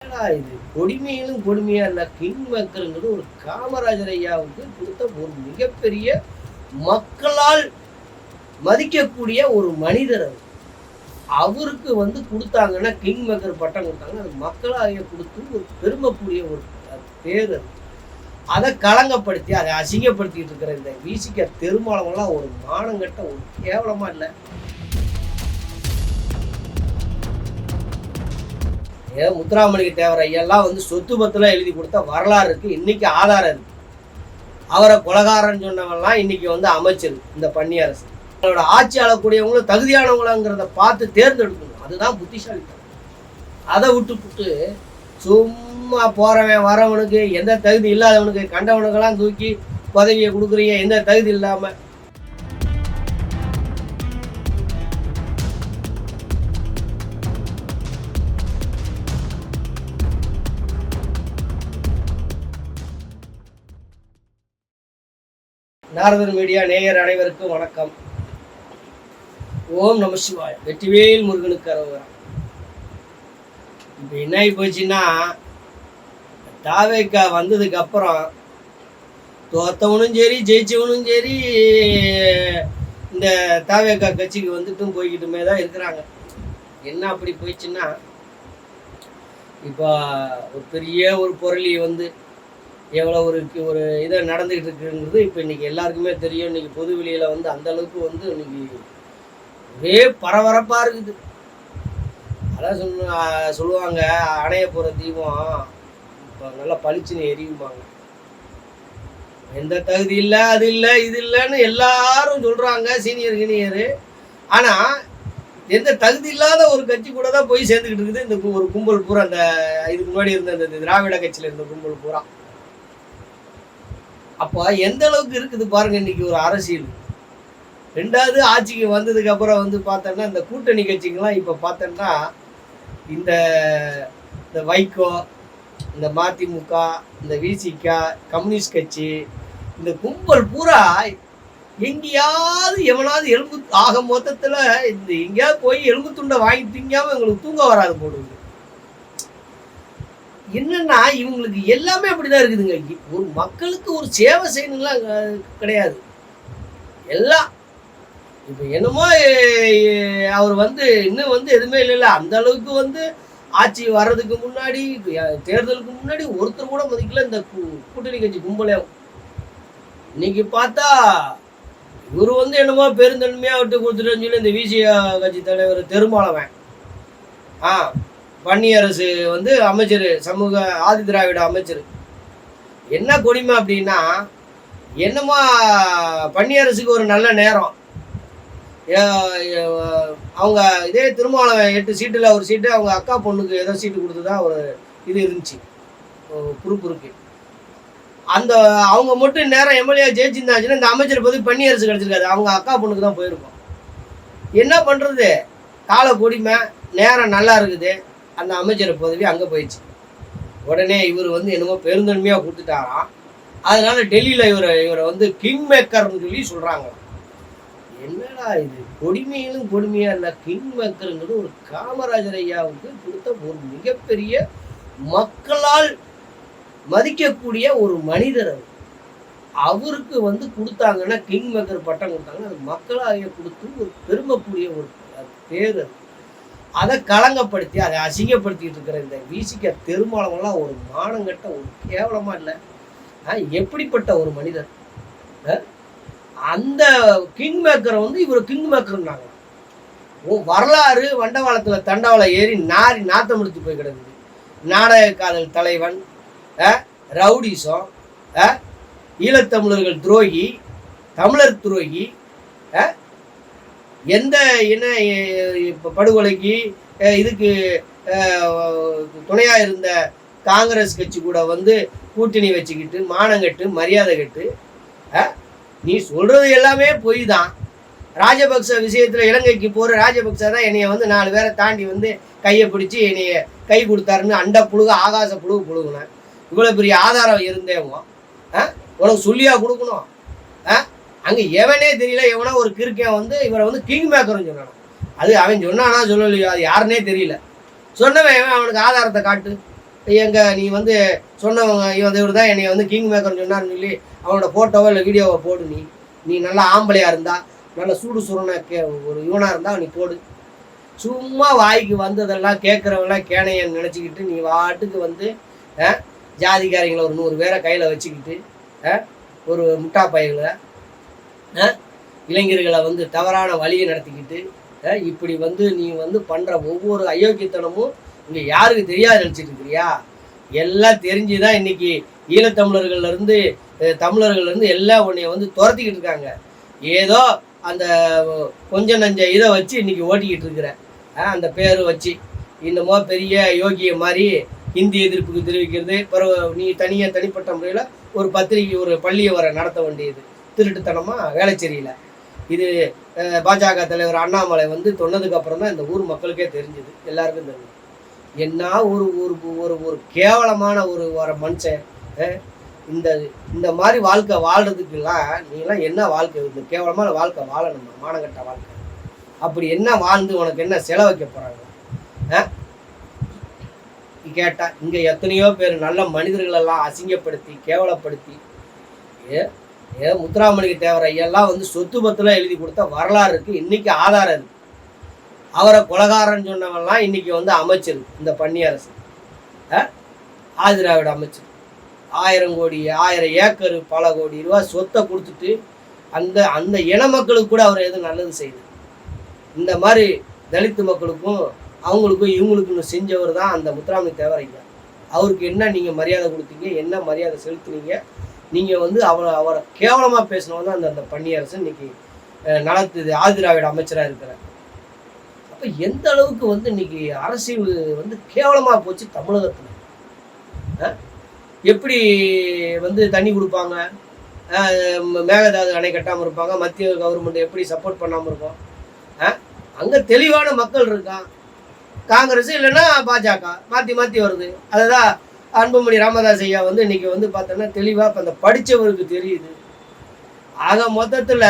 இது கொடுமையிலும் கொடுமையா இல்ல. கிங் மேக்கர்ங்கிறது ஒரு காமராஜர் ஐயாவுக்கு கொடுத்த ஒரு மிகப்பெரிய மக்களால் மதிக்கக்கூடிய ஒரு மனிதர் அவர். அவருக்கு கொடுத்தாங்கன்னா கிங் மேக்கர் பட்டம் கொடுத்தாங்க. அது மக்களாகிய கொடுத்து ஒரு பெருமைக்குரிய ஒரு பேர் அது. அதை களங்கப்படுத்தி அதை அசிங்கப்படுத்திட்டு இருக்கிற இந்த விசிக திருமாவளவன்லாம் ஒரு மானங்கட்ட ஒரு கேவலமா இல்லை. முத்துராமலிங்க தேவர் ஐயெல்லாம் சொத்து பத்துலாம் எழுதி கொடுத்த வரலாறு இருக்கு. இன்னைக்கு ஆதாரம் இருக்கு. அவரை கொலகாரன்னு சொன்னவங்கலாம் இன்னைக்கு அமைச்சர் இந்த பன்னி அரசு. அவரோட ஆட்சி ஆளக்கூடியவங்களும் தகுதியானவங்களாங்கிறத பார்த்து தேர்ந்தெடுக்கணும். அதுதான் புத்திசாலித்தனம். அதை விட்டு சும்மா போறவன் வரவனுக்கு எந்த தகுதி இல்லாதவனுக்கு கண்டவனுக்கெல்லாம் தூக்கி பதவியை கொடுக்குறீங்க. எந்த தகுதி இல்லாம நாரதர் மீடியா நேயர் அனைவருக்கும் வணக்கம். ஓம் நம சிவாய. வெற்றிவேல் முருகனுக்கு அரோகரா. இப்போ என்ன ஆகி போச்சுன்னா, தாவேக்கா வந்ததுக்கு அப்புறம் தோத்தவனும் சரி ஜெயிச்சவனும் சரி இந்த தாவேக்கா கட்சிக்கு வந்துட்டும் போய்கிட்டுமே தான் இருக்கிறாங்க. என்ன அப்படி போயிடுச்சுன்னா, இப்போ ஒரு பெரிய ஒரு பொருளி எவ்வளோ ஒரு இதை நடந்துக்கிட்டு இருக்குங்கிறது இப்போ இன்றைக்கி எல்லாருக்குமே தெரியும். இன்றைக்கி பொது வெளியில் அந்த அளவுக்கு இன்னைக்கு ஒரே பரபரப்பாக இருக்குது. அதான் சொல்லுவாங்க, அணைய போகிற தீபம் இப்போ நல்லா பளிச்சுன்னு எரியுமாங்க. எந்த தகுதி இல்லை, அது இல்லை, இது இல்லைன்னு எல்லாரும் சொல்கிறாங்க, சீனியர் கினியரு. ஆனால் எந்த தகுதி இல்லாத ஒரு கட்சி கூட தான் போய் சேர்ந்துக்கிட்டு இருக்குது இந்த ஒரு கும்பல் பூரா. அந்த இதுக்கு முன்னாடி இருந்த இந்த திராவிட கட்சியில் இருந்த கும்பல் பூரா. அப்போ எந்த அளவுக்கு இருக்குது பாருங்க இன்னைக்கு ஒரு அரசியல். ரெண்டாவது ஆட்சிக்கு வந்ததுக்கு அப்புறம் பார்த்தோன்னா இந்த கூட்டணி கட்சிங்கெல்லாம் இப்போ பார்த்தோன்னா இந்த வைகோ, இந்த மதிமுக, இந்த விசிக, கம்யூனிஸ்ட் கட்சி, இந்த கும்பல் பூரா எங்கேயாவது எவனாவது எலும்பு ஆக மொத்தத்தில் இந்த எங்கேயாவது போய் எலும்பு துண்டை வாங்கி திங்காமல் எங்களுக்கு தூங்க வராது போடுது. என்னன்னா இவங்களுக்கு எல்லாமே அப்படிதான் இருக்குதுங்க. ஒரு மக்களுக்கு ஒரு சேவை செய்யணும்லாம் கிடையாது. எல்லாம் இப்போ என்னமோ அவர் இன்னும் எதுவுமே இல்லை. அந்த அளவுக்கு ஆட்சி வர்றதுக்கு முன்னாடி, தேர்தலுக்கு முன்னாடி ஒருத்தர் கூட மதிக்கல இந்த கூட்டணி கட்சி கும்பலே. இன்னைக்கு பார்த்தா இவர் என்னமோ பெருந்தன்மையா விட்டு கொடுத்துட்டேன்னு சொல்லி இந்த விசிக கட்சி தலைவர் திருமாவளவன் பன்னி அரசு அமைச்சர், சமூக ஆதி திராவிட அமைச்சர். என்ன கொடுமை அப்படின்னா, என்னமா பன்னி அரசுக்கு ஒரு நல்ல நேரம். அவங்க இதே திருமாவளவன் 8 சீட்டில் ஒரு சீட்டு அவங்க அக்கா பொண்ணுக்கு ஏதோ சீட்டு கொடுத்துதான் ஒரு இது இருந்துச்சு பொறுப்பு. அந்த அவங்க மட்டும் நேரம் எம்எல்ஏ ஜெயிச்சிருந்தாச்சுன்னா இந்த அமைச்சர் பதவி பன்னி அரசு கிடச்சிருக்காது. அவங்க அக்கா பொண்ணுக்கு தான் போயிருக்கோம். என்ன பண்ணுறது, கால கொடுமை. நேரம் நல்லா இருக்குது, அந்த அமைச்சர் பதவி அங்கே போயிடுச்சு. உடனே இவர் என்னமோ பெருந்தன்மையாக கொடுத்துட்டாராம். அதனால டெல்லியில் இவரை கிங் மேக்கர்னு சொல்லி சொல்கிறாங்க. என்னடா இது கொடுமையிலும் கொடுமையா இல்லை. கிங் மேக்கருங்கிறது ஒரு காமராஜர் ஐயாவுக்கு கொடுத்த ஒரு மிகப்பெரிய மக்களால் மதிக்கக்கூடிய ஒரு மனிதர் அவர். அவருக்கு கொடுத்தாங்கன்னா கிங் மேக்கர் பட்டம் கொடுத்தாங்க. அது மக்களாகிய கொடுத்து ஒரு பெருமைக்குரிய ஒரு பேர் அது. அதை களங்கப்படுத்தி அதை அசிங்கப்படுத்திட்டு இருக்கிற இந்த விசிக திருமாவளவன்லாம் ஒரு மானங்கட்ட ஒரு கேவலமா இல்லை. எப்படிப்பட்ட ஒரு மனிதர். அந்த கிங் மேக்கரை இவர் கிங் மேக்கர்னாங்க. வரலாறு வண்டவாளத்தில் தண்டவாளம் ஏறி நாத்தம் எடுத்து போய் கிடக்குது. நாடக காதல் தலைவன், ரவுடிசம், ஈழத்தமிழர்கள் துரோகி, தமிழர் துரோகி, எந்த இன படுகொலைக்கு இதுக்கு துணையாக இருந்த காங்கிரஸ் கட்சி கூட கூட்டணி வச்சுக்கிட்டு மானங்கட்டு மரியாதை கட்டு. நீ சொல்றது எல்லாமே பொய் தான். ராஜபக்ச விஷயத்தில் இலங்கைக்கு போகிற ராஜபக்ச தான் என்னைய 4 பேரை தாண்டி கையை பிடிச்சி என்னைய கை கொடுத்தாருன்னு அண்ட புழுக ஆகாச புழுகுனேன். இவ்வளோ பெரிய ஆதாரம் இருந்தேவோ உனக்கு சொல்லியா கொடுக்கணும். அங்கே எவனே தெரியல, எவனோ ஒரு கிறுக்கன் இவரை கிங் மேக்கர்னு சொன்னான். அது அவன் சொன்னானா சொல்லலையோ, அது யாருன்னே தெரியல. சொன்னவன் அவனுக்கு ஆதாரத்தை காட்டு. நீ வந்து சொன்னவங்க இவர் தான் என்னை வந்து கிங் மேக்கர்னு சொன்னார்னு சொல்லி அவனோட ஃபோட்டோவோ இல்லை வீடியோவை போடு. நீ நல்லா ஆம்பளையாக இருந்தா, நல்ல சூடு சுரண ஒரு இவனாக இருந்தால் நீ போடு. சும்மா வாய்க்கு வந்ததெல்லாம் கேட்குறவெல்லாம் கேனையன்னு நினச்சிக்கிட்டு நீ வாட்டுக்கு வந்து ஜாதிக்காரங்களை ஒரு 100 பேரை கையில் வச்சுக்கிட்டு ஒரு முட்டா பையங்களை இளைஞர்களை வந்து தவறான வழியை நடத்திக்கிட்டு இப்படி வந்து நீ வந்து பண்ணுற ஒவ்வொரு அயோக்கியத்தனமும் இங்கே யாருக்கு தெரியாது நினச்சிட்டு இருக்கிறியா? எல்லாம் தெரிஞ்சுதான் இன்னைக்கு ஈழத்தமிழர்கள்லேருந்து தமிழர்கள்லேருந்து எல்லாம் உன்னைய வந்து துரத்திக்கிட்டு இருக்காங்க. ஏதோ அந்த கொஞ்சம் நஞ்ச இதை வச்சு இன்னைக்கு ஓட்டிக்கிட்டு இருக்கிற அந்த பேர் வச்சு இன்னமோ பெரிய யோகிய மாதிரி ஹிந்தி எதிர்ப்புக்கு தெரிவிக்கிறது. பிறகு நீ தனிப்பட்ட முறையில் ஒரு பத்திரிகை ஒரு பள்ளியை வர நடத்த வேண்டியது திருட்டுத்தனமாக வேலைச்சேரியில். இது பாஜக தலைவர் அண்ணாமலை வந்து சொன்னதுக்கு அப்புறம் தான் இந்த ஊர் மக்களுக்கே தெரிஞ்சுது, எல்லாருக்கும் தெரிஞ்சது. என்ன ஒரு ஒரு ஒரு ஒரு கேவலமான ஒரு மனுஷன். இந்த மாதிரி வாழ்க்கை வாழ்றதுக்கெல்லாம் நீலாம் என்ன வாழ்க்கை, இந்த கேவலமான வாழ்க்கை வாழணுமா? மானகட்ட வாழ்க்கை. அப்படி என்ன வாழ்ந்து உனக்கு என்ன செலவைக்க போகிறாங்க கேட்டா? இங்கே எத்தனையோ பேர் நல்ல மனிதர்களெல்லாம் அசிங்கப்படுத்தி கேவலப்படுத்தி முத்துராமலிங்க தேவர் ஐயெல்லாம் வந்து சொத்து பத்துலாம் எழுதி கொடுத்த வரலாறு இருக்குது, இன்னைக்கு ஆதாரம் இருக்குது. அவரை கொலகாரன்னு சொன்னவெல்லாம் இன்னைக்கு வந்து அமைச்சர், இந்த பன்னி அரசு ஆதிராவிட அமைச்சர் 1000 கோடி 1000 ஏக்கர் பல கோடி ரூபா சொத்தை கொடுத்துட்டு அந்த இன மக்களுக்கு கூட அவர் எதுவும் நல்லது செய்யுது. இந்த மாதிரி தலித்து மக்களுக்கும் அவங்களுக்கும் இவங்களுக்குன்னு செஞ்சவர் தான் அந்த முத்துராமலிங்க தேவர் ஐயா. அவருக்கு என்ன நீங்கள் மரியாதை கொடுத்தீங்க, என்ன மரியாதை செலுத்துனீங்க? நீங்கள் வந்து அவரை கேவலமாக பேசினவங்க தான் அந்த பன்னி அரசு இன்னைக்கு நடத்துது, ஆதிராவிட அமைச்சராக இருக்கிறார். அப்போ எந்த அளவுக்கு வந்து இன்னைக்கு அரசியல் வந்து கேவலமாக போச்சு தமிழகத்தில். எப்படி வந்து தண்ணி கொடுப்பாங்க, மேகதாது அணை கட்டாமல் இருப்பாங்க, மத்திய கவர்மெண்ட் எப்படி சப்போர்ட் பண்ணாமல் இருக்கும். அங்கே தெளிவான மக்கள் இருக்கான். காங்கிரஸ் இல்லைன்னா பாஜக மாற்றி வருது. அதுதான் அன்புமணி ராமதாஸ் ஐயா வந்து இன்னைக்கு வந்து பார்த்தோன்னா தெளிவாக இப்போ அந்த படித்தவருக்கு தெரியுது. ஆக மொத்தத்தில்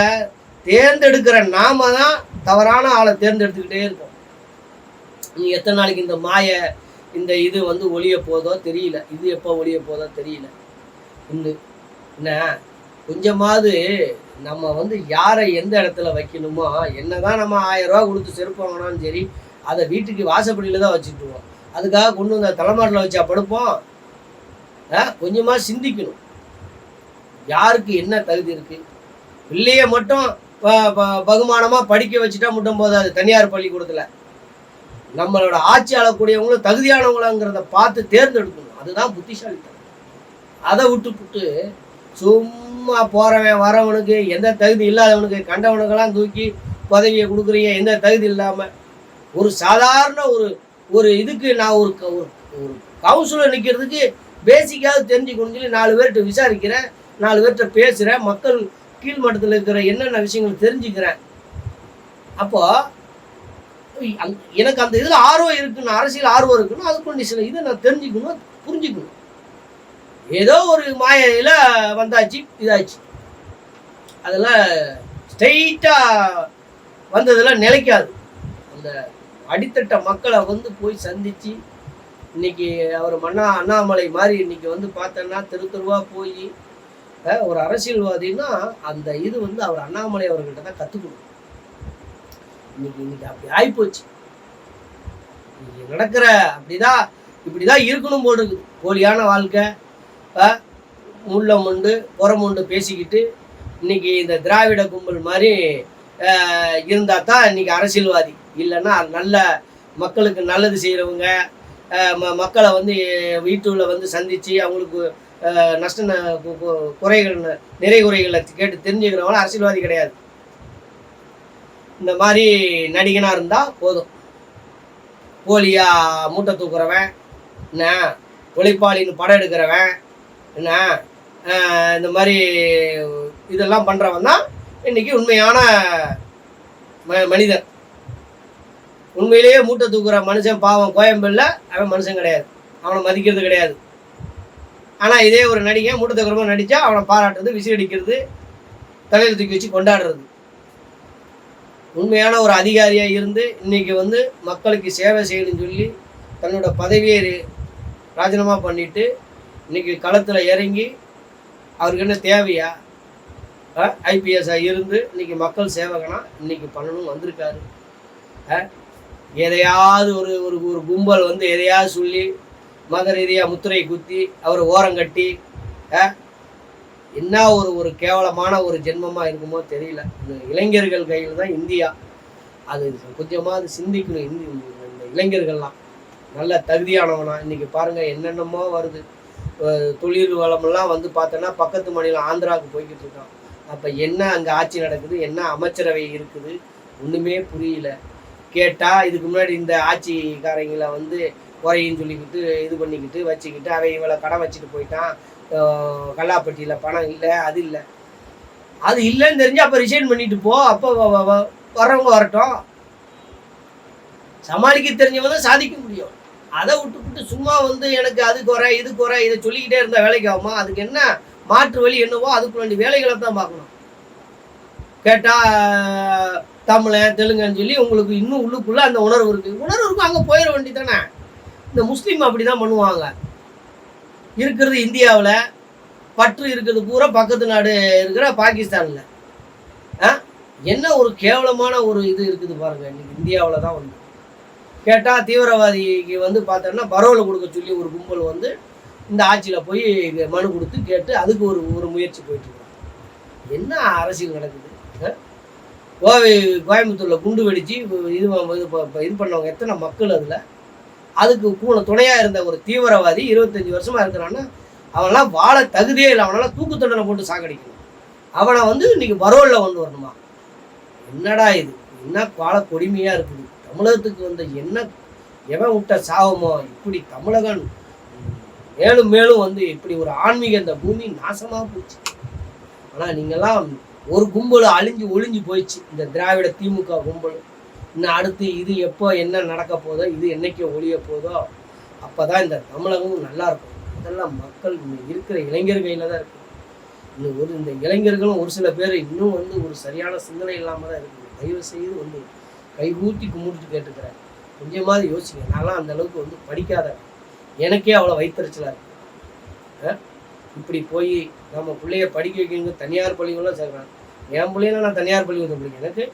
தேர்ந்தெடுக்கிற நாம தான் தவறான ஆளை தேர்ந்தெடுத்துக்கிட்டே இருக்கோம். நீ எத்தனை நாளைக்கு இந்த இது வந்து ஒழிய போதோ தெரியல, இது எப்போ ஒழிய போதோ தெரியல. என்ன கொஞ்சமாவது நம்ம வந்து யாரை எந்த இடத்துல வைக்கணுமோ, என்னதான் நம்ம 1000 ரூபா கொடுத்து செருப்பு வாங்கினாலும் சரி, அதை வீட்டுக்கு வாசப்படியில் தான் வச்சுக்குவோம். அதுக்காக கொண்டு வந்த தலைமாட்டில் வச்சா படுப்போம். கொஞ்சமாக சிந்திக்கணும், யாருக்கு என்ன தகுதி இருக்குது. பிள்ளைய மட்டும் பகுமானமாக படிக்க வச்சுட்டா மட்டும் போதாது. தனியார் பள்ளிக்கூடத்தில் நம்மளோட ஆட்சி ஆளக்கூடியவங்களும் தகுதியானவங்களாங்கிறத பார்த்து தேர்ந்தெடுக்கணும். அதுதான் புத்திசாலித்தனம். அதை விட்டு சும்மா போகிறவன் வரவனுக்கு, எந்த தகுதி இல்லாதவனுக்கு கண்டவனுக்கெல்லாம் தூக்கி பதவியை கொடுக்குறீங்க. எந்த தகுதி இல்லாமல் ஒரு சாதாரண ஒரு இதுக்கு நான் ஒரு கவுன்சிலர் நிற்கிறதுக்கு பேசிக்காவது தெரிஞ்சுக்கணும்னு சொல்லி 4 பேர்கிட்ட விசாரிக்கிறேன், 4 பேர்கிட்ட பேசுகிறேன், மக்கள் கீழ்மட்டத்தில் இருக்கிற என்னென்ன விஷயங்கள் தெரிஞ்சுக்கிறேன். அப்போது எனக்கு அந்த இதில் ஆர்வம் இருக்குன்னு, அரசியல் ஆர்வம் இருக்குன்னு, அதுக்கு சில இதை நான் தெரிஞ்சுக்கணும், புரிஞ்சுக்கணும். ஏதோ ஒரு மாயையில் வந்தாச்சு, இதாச்சு. அதெல்லாம் ஸ்ட்ரெயிட்டாக வந்ததெல்லாம் நிலைக்காது. அந்த அடித்தட்ட மக்களை வந்து போய் சந்தித்து இன்னைக்கு அவர் அண்ணாமலை மாதிரி இன்னைக்கு வந்து பார்த்தோன்னா தெருவாக போய் ஒரு அரசியல்வாதின்னா அந்த இது வந்து அவர் அண்ணாமலை அவர்கிட்ட தான் கற்றுக்கணும். இன்னைக்கு அப்படி ஆகிப்போச்சு. இன்னைக்கு நடக்கிற இப்படிதான் இருக்கணும் போல் இருக்குது. போலியான வாழ்க்கை, முள்ள முண்டு புறமுண்டு பேசிக்கிட்டு இன்னைக்கு இந்த திராவிட கும்பல் மாதிரி இருந்தால் தான் இன்னைக்கு அரசியல்வாதி. இல்லைன்னா நல்ல மக்களுக்கு நல்லது செய்கிறவங்க, மக்களை வந்து வீட்டுல வந்து சந்தித்து அவங்களுக்கு நஷ்ட குறைகள் நிறை குறைகளை கேட்டு தெரிஞ்சுக்கிறவங்களும் அரசியல்வாதி கிடையாது. இந்த மாதிரி நடிகனாக இருந்தால் போதும். போலியா மூட்டை தூக்குறவன், என்ன ஒளிப்பாளின்னு படம் எடுக்கிறவன், என்ன இந்த மாதிரி இதெல்லாம் பண்ணுறவன் தான் இன்னைக்கு உண்மையான மனிதன். உண்மையிலேயே மூட்டை தூக்குற மனுஷன் பாவம் கோயம்பேடில் அவன் மனுஷன் கிடையாது, அவனை மதிக்கிறது கிடையாது. ஆனால் இதே ஒரு நடிகன் மூட்டை தூக்குறமாக நடித்தா அவனை பாராட்டுறது, விசில் அடிக்கிறது, தலையில் தூக்கி வச்சு கொண்டாடுறது. உண்மையான ஒரு அதிகாரியாக இருந்து இன்னைக்கு வந்து மக்களுக்கு சேவை செய்யணும்னு சொல்லி தன்னோட பதவியை ராஜினாமா பண்ணிட்டு இன்னைக்கு களத்தில் இறங்கி அவருக்கு என்ன தேவையா, ஐபிஎஸ்ஸாக இருந்து இன்னைக்கு மக்கள் சேவகனா இன்னைக்கு பண்ணணும் வந்திருக்காரு. எதையாவது ஒரு ஒரு ஒரு கும்பல் வந்து எதையாவது சொல்லி மத ரீதியாக முத்திரை குத்தி அவரை ஓரங்கட்டி என்ன ஒரு ஒரு கேவலமான ஒரு ஜென்மமாக இருக்குமோ தெரியல. இந்த இளைஞர்கள் கையில் தான் இந்தியா. அது கொஞ்சமாக அது சிந்திக்கணும். இந்த இளைஞர்கள்லாம் நல்ல தகுதியானவனா. இன்றைக்கி பாருங்கள் என்னென்னமோ வருது. தொழில் வளமெல்லாம் வந்து பார்த்தோன்னா பக்கத்து மாநிலம் ஆந்திராவுக்கு போய்கிட்டு இருக்கான். அப்போ என்ன அங்கே ஆட்சி நடக்குது, என்ன அமைச்சரவை இருக்குது, ஒன்றுமே புரியல. கேட்டால் இதுக்கு முன்னாடி இந்த ஆட்சிக்காரங்களை வந்து குறையின்னு சொல்லிக்கிட்டு இது பண்ணிக்கிட்டு வச்சுக்கிட்டு அவன் இவளை கடன் வச்சுட்டு போயிட்டான், கல்லாப்பட்டியில் பணம் இல்லை, அது இல்லை, அது இல்லைன்னு தெரிஞ்சு அப்போ ரிசைன் பண்ணிட்டு போ. அப்போ வர்றவங்க வரட்டும். சமாளிக்க தெரிஞ்சவங்க தான் சாதிக்க முடியும். அதை விட்டுவிட்டு சும்மா வந்து எனக்கு அது குறை இது குறை இதை சொல்லிக்கிட்டே இருந்தால் வேலைக்கு ஆகுமா? அதுக்கு என்ன மாற்று வழி என்னவோ அதுக்கு வேண்டிய வேலைகளை தான் பார்க்கணும். கேட்டால் தமிழன் தெலுங்குன்னு சொல்லி உங்களுக்கு இன்னும் உள்ளுக்குள்ளே அந்த உணர்வு இருக்குது. உணர்வு இருக்கும், அங்கே போயிட வேண்டி தானே. இந்த முஸ்லீம் அப்படி தான் பண்ணுவாங்க. இருக்கிறது இந்தியாவில், பற்று இருக்கிறது பூரா பக்கத்து நாடு இருக்கிற பாகிஸ்தானில். என்ன ஒரு கேவலமான ஒரு இது இருக்குது பாருங்கள். இன்னைக்கு இந்தியாவில் தான் வந்து கேட்டால் தீவிரவாதிக்கு வந்து பார்த்தோன்னா பரோலை கொடுக்க சொல்லி ஒரு கும்பல் வந்து இந்த ஆட்சியில் போய் மனு கொடுத்து கேட்டு அதுக்கு ஒரு ஒரு முயற்சி போயிட்டுருக்காங்க. என்ன அரசியல் நடக்குது? கோயம்புத்தூரில் குண்டு வெடித்து இது பண்ணவங்க எத்தனை மக்கள் அதில். அதுக்கு துணையாக இருந்த ஒரு தீவிரவாதி 25 வருஷமாக இருக்கிறான்னா அவனெல்லாம் வாழ தகுதியே இல்லை. அவனால் தூக்கு தண்டனை போட்டு சாகடிக்கணும். அவனை வந்து இன்னைக்கு பரோலில் கொண்டு வரணுமா? என்னடா இது? என்ன கால கொடுமையாக இருக்குது. தமிழகத்துக்கு வந்து என்ன எவன் விட்ட சாவமோ இப்படி தமிழகன் மேலும் மேலும் வந்து இப்படி ஒரு ஆன்மீக இந்த பூமி நாசமாக போச்சு. ஆனால் நீங்கள்லாம் ஒரு கும்பல் அழிஞ்சு ஒழிஞ்சு போயிடுச்சு. இந்த திராவிட திமுக கும்பல் இன்னும் அடுத்து இது எப்போ என்ன நடக்க போதோ, இது என்னைக்கு ஒழிய போதோ அப்போ தான் இந்த தமிழகமும் நல்லாயிருக்கும். இதெல்லாம் மக்கள் இருக்கிற இளைஞர் கையில் தான் இருக்குது. இன்னும் இந்த இளைஞர்களும் ஒரு சில பேர் இன்னும் வந்து ஒரு சரியான சிந்தனை இல்லாமல் தான் இருக்குது. தயவு செய்து வந்து கைகூட்டி கும்பிட்டு கேட்டுக்கிறேன், கொஞ்சமாவது யோசிங்க. நான்லாம் அந்த அளவுக்கு வந்து படிக்காத, எனக்கே அவ்வளோ வயிற்றுச்சலாக இருக்குது. இப்படி போய் நம்ம பிள்ளைய படிக்க வைக்கணுங்க தனியார் பள்ளிகள்லாம் சேர்க்குறாங்க. என் பிள்ளைலாம் நான் தனியார் பள்ளிக்கூடம் படிக்கிறேன். எனக்கு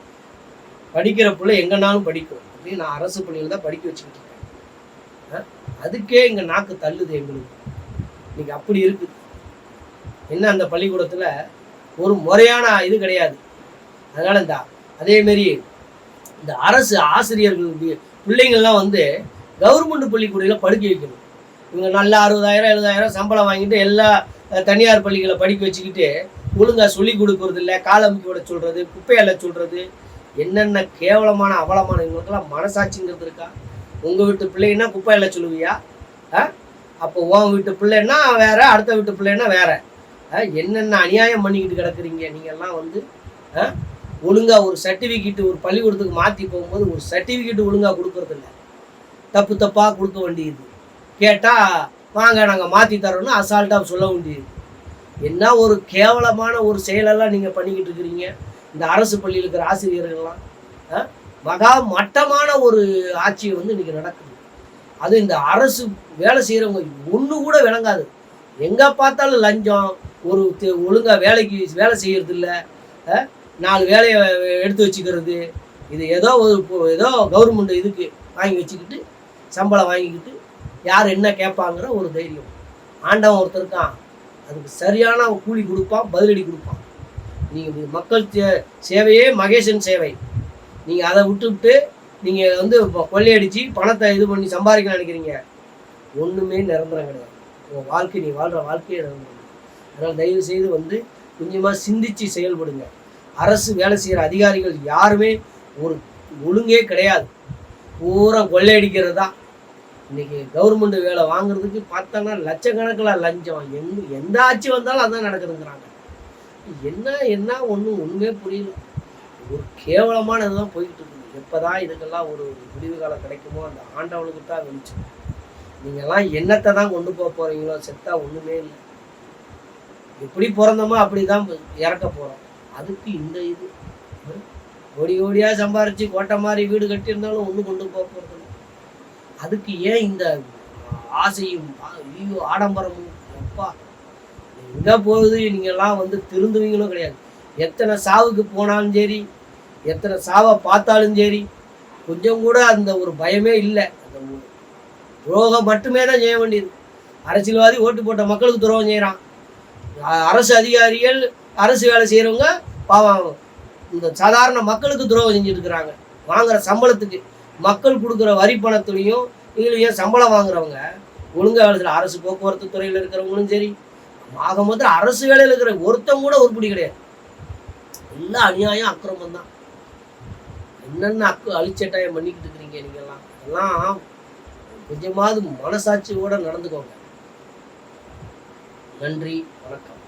படிக்கிற பிள்ளை எங்கன்னாலும் படிக்கும் அப்படின்னு நான் அரசு பள்ளியில் தான் படிக்க வச்சுக்கிட்டு இருக்கேன். அதுக்கே இங்கே நாக்கு தள்ளுது எங்களுக்கு. இன்னைக்கு அப்படி இருக்குது. என்ன அந்த பள்ளிக்கூடத்தில் ஒரு முறையான இது கிடையாது. அதனால் அதேமாரி இந்த அரசு ஆசிரியர்களுக்கு பிள்ளைங்கள்லாம் வந்து கவர்மெண்ட் பள்ளிக்கூடையில் படிக்க வைக்கணும். இவங்க நல்லா 60,000 70,000 சம்பளம் வாங்கிட்டு எல்லா தனியார் பள்ளிகளை படிக்க வச்சுக்கிட்டு ஒழுங்காக சொல்லி கொடுக்கறது இல்லை, காலமுக்கி விட சொல்கிறது, குப்பையல்ல சொல்கிறது, என்னென்ன கேவலமான அவலமான இவங்களுக்கெல்லாம் மனசாட்சிங்கிறது இருக்கா? உங்கள் வீட்டு பிள்ளைன்னா குப்பையல்ல சொல்லுவியா? அப்போ உன் வீட்டு பிள்ளைன்னா வேற, அடுத்த வீட்டு பிள்ளைன்னா வேற. என்னென்ன அநியாயம் பண்ணிக்கிட்டு கிடக்குறீங்க நீங்கள்லாம் வந்து. ஒழுங்காக ஒரு சர்டிஃபிகேட்டு ஒரு பள்ளிக்கூடத்துக்கு மாற்றி போகும்போது ஒரு சர்டிஃபிகேட்டு ஒழுங்காக கொடுக்கறதில்ல, தப்பு தப்பாக கொடுக்க வேண்டியது. கேட்டால் வாங்க நாங்கள் மாற்றி தரோன்னு அசால்ட்டாக சொல்ல வேண்டியது. என்ன ஒரு கேவலமான ஒரு செயலெல்லாம் நீங்கள் பண்ணிக்கிட்டு இருக்கிறீங்க. இந்த அரசு பள்ளியில் இருக்கிற ஆசிரியர்கள்லாம் மகா மட்டமான ஒரு ஆட்சியை வந்து இன்றைக்கி நடக்குது. அது இந்த அரசு வேலை செய்கிறவங்க ஒன்று கூட விளங்காது. எங்கே பார்த்தாலும் லஞ்சம், ஒரு ஒழுங்காக வேலைக்கு வேலை செய்கிறது இல்லை, 4 வேலையை எடுத்து வச்சுக்கிறது. இது ஏதோ கவர்மெண்ட் இதுக்கு வாங்கி வச்சுக்கிட்டு சம்பளம் வாங்கிக்கிட்டு யார் என்ன கேட்பாங்கிற ஒரு தைரியம். ஆண்டவன் ஒருத்தர் இருக்கான், அதுக்கு சரியான கூலி கொடுப்பான், பதிலடி கொடுப்பான். நீங்கள் மக்கள் சேவையே மகேசன் சேவை. நீங்கள் அதை விட்டுவிட்டு நீங்கள் வந்து கொள்ளையடித்து பணத்தை இது பண்ணி சம்பாதிக்க நினைக்கிறீங்க. ஒன்றுமே நிரந்தரம் கிடையாது. உங்கள் வாழ்க்கை, நீ வாழ்கிற வாழ்க்கையே நிரந்தரம். அதனால் தயவு செய்து வந்து கொஞ்சமாக சிந்தித்து செயல்படுங்க. அரசு வேலை செய்கிற அதிகாரிகள் யாருமே ஒரு ஒழுங்கே கிடையாது. பூரா கொள்ளையடிக்கிறது தான். இன்றைக்கி கவர்மெண்ட் வேலை வாங்குறதுக்கு பார்த்தோன்னா லட்சக்கணக்கில் லஞ்சம். எந்த ஆட்சி வந்தாலும் அதான் நடக்குதுங்கிறாங்க. என்ன ஒன்றுமே புரியல. ஒரு கேவலமான இதுதான் போய்கிட்டு இருக்குது. எப்போ தான் இதுக்கெல்லாம் ஒரு முடிவு காலம் கிடைக்குமோ அந்த ஆண்டவனுக்கு தான் வெளிச்சம். நீங்கள்லாம் என்னத்தை தான் கொண்டு போக போகிறீங்களோ, செத்தா ஒன்றுமே இல்லை. எப்படி பிறந்தோமோ அப்படி தான் இறக்க போகிறோம். அதுக்கு இந்த இது ஓடியாக சம்பாரித்து கோட்டை மாதிரி வீடு கட்டியிருந்தாலும் ஒன்றும் கொண்டு போக போகிறது இல்லை. அதுக்கு ஏன் இந்த ஆசையும் ஐயோ ஆடம்பரமும் அப்பா எங்கே போகுது. நீங்கள்லாம் வந்து திருந்துவீங்களும் கிடையாது. எத்தனை சாவுக்கு போனாலும் சரி, எத்தனை சாவை பார்த்தாலும் சரி, கொஞ்சம் கூட அந்த ஒரு பயமே இல்லை. அந்த துரோகம் மட்டுமே தான் செய்ய வேண்டியது. அரசியல்வாதி ஓட்டு போட்ட மக்களுக்கு துரோகம் செய்கிறான். அரசு அதிகாரிகள், அரசு வேலை செய்கிறவங்க பாவம் இந்த சாதாரண மக்களுக்கு துரோகம் செஞ்சுட்டு இருக்கிறாங்க. வாங்குற சம்பளத்துக்கு, மக்கள் கொடுக்குற வரி பணத்துலையும் இதுலையும் சம்பளம் வாங்குறவங்க ஒழுங்காக வேலை செய்யல. அரசு போக்குவரத்து துறையில் இருக்கிறவங்களும் சரி, ஆக மொத்தம் அரசு வேலையில் இருக்கிற ஒருத்தம் கூட உருப்படி கிடையாது. எல்லாம் அநியாயம், அக்கிரமம் தான். என்னென்ன அழிச்சட்டாயம் பண்ணிக்கிட்டு இருக்கிறீங்க நீங்கள்லாம். எல்லாம் கொஞ்சமாவது மனசாட்சியோட நடந்துக்கோங்க. நன்றி, வணக்கம்.